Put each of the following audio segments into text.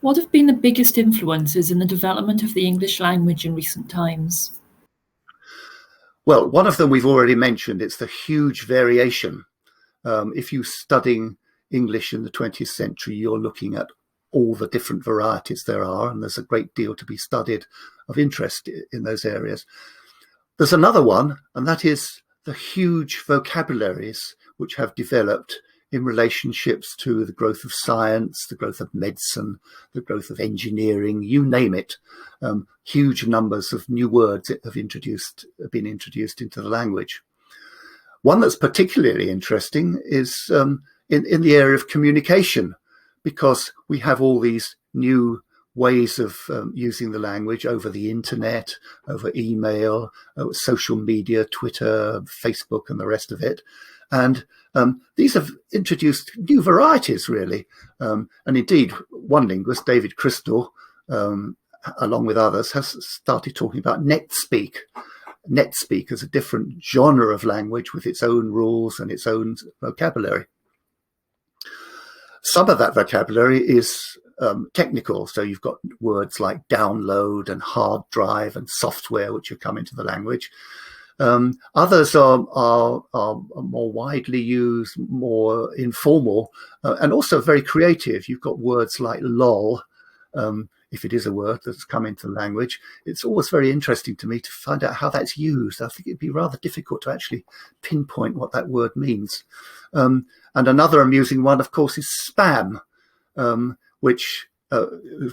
What have been the biggest influences in the development of the English language in recent times? Well, one of them we've already mentioned. It's the huge variation. If you're studying English in the 20th century, you're looking at all the different varieties there are, and there's a great deal to be studied of interest in those areas. There's another one, and that is the huge vocabularies which have developed in relationships to the growth of science, the growth of medicine, the growth of engineering, you name it. Huge numbers of new words have been introduced into the language. One that's particularly interesting is in the area of communication, because we have all these new ways of using the language over the internet, over email, social media, Twitter, Facebook, and the rest of it. And these have introduced new varieties, really. And indeed, one linguist, David Crystal, along with others, has started talking about NetSpeak. NetSpeak as a different genre of language with its own rules and its own vocabulary. Some of that vocabulary is technical. So you've got words like download and hard drive and software, which have come into the language. Others are more widely used, more informal, and also very creative. You've got words like lol, if it is a word that's come into the language. It's always very interesting to me to find out how that's used. I think it'd be rather difficult to actually pinpoint what that word means. And another amusing one, of course, is spam, which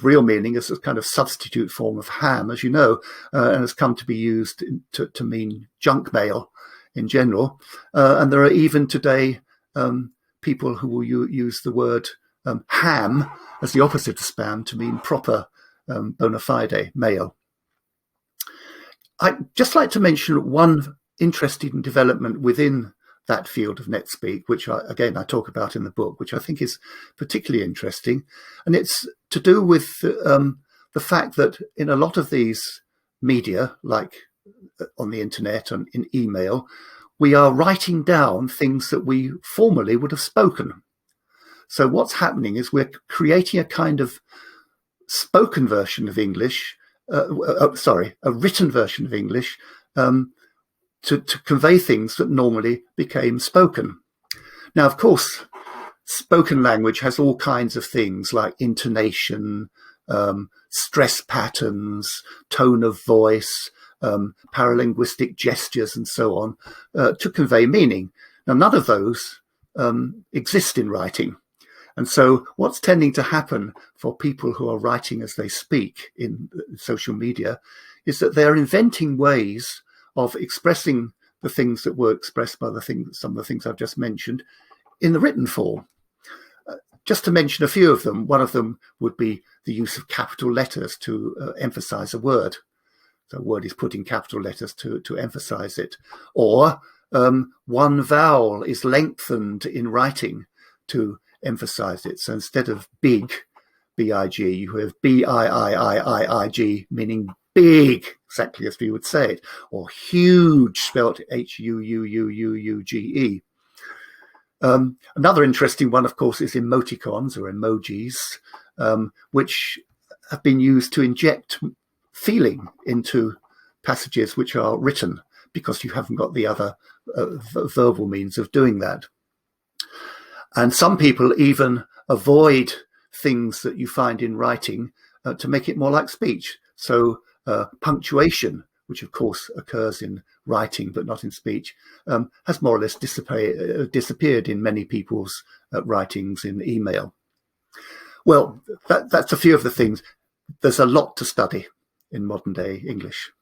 real meaning is a kind of substitute form of ham, as you know, and has come to be used to mean junk mail in general. And there are even today people who will use the word ham as the opposite of spam to mean proper bona fide mail. I'd just like to mention one interesting development within that field of NetSpeak, which I talk about in the book, which I think is particularly interesting. And it's to do with the fact that in a lot of these media, like on the internet and in email, we are writing down things that we formerly would have spoken. So what's happening is we're creating a kind of spoken version of English, a written version of English, to convey things that normally became spoken. Now, of course, spoken language has all kinds of things like intonation, stress patterns, tone of voice, paralinguistic gestures, and so on, to convey meaning. Now, none of those exist in writing. And so what's tending to happen for people who are writing as they speak in social media is that they're inventing ways of expressing the things that were expressed by some of the things I've just mentioned in the written form. Just to mention a few of them, one of them would be the use of capital letters to emphasize a word. So a word is put in capital letters to emphasize it. Or one vowel is lengthened in writing to emphasize it. So instead of big, B-I-G, you have B-I-I-I-I-I-G, meaning big, exactly as we would say it, or huge, spelled H-U-U-U-U-U-G-E. Another interesting one, of course, is emoticons or emojis, which have been used to inject feeling into passages which are written because you haven't got the other verbal means of doing that. And some people even avoid things that you find in writing to make it more like speech. So punctuation, which of course occurs in writing but not in speech, has more or less disappeared in many people's writings in email. Well, that's a few of the things. There's a lot to study in modern day English.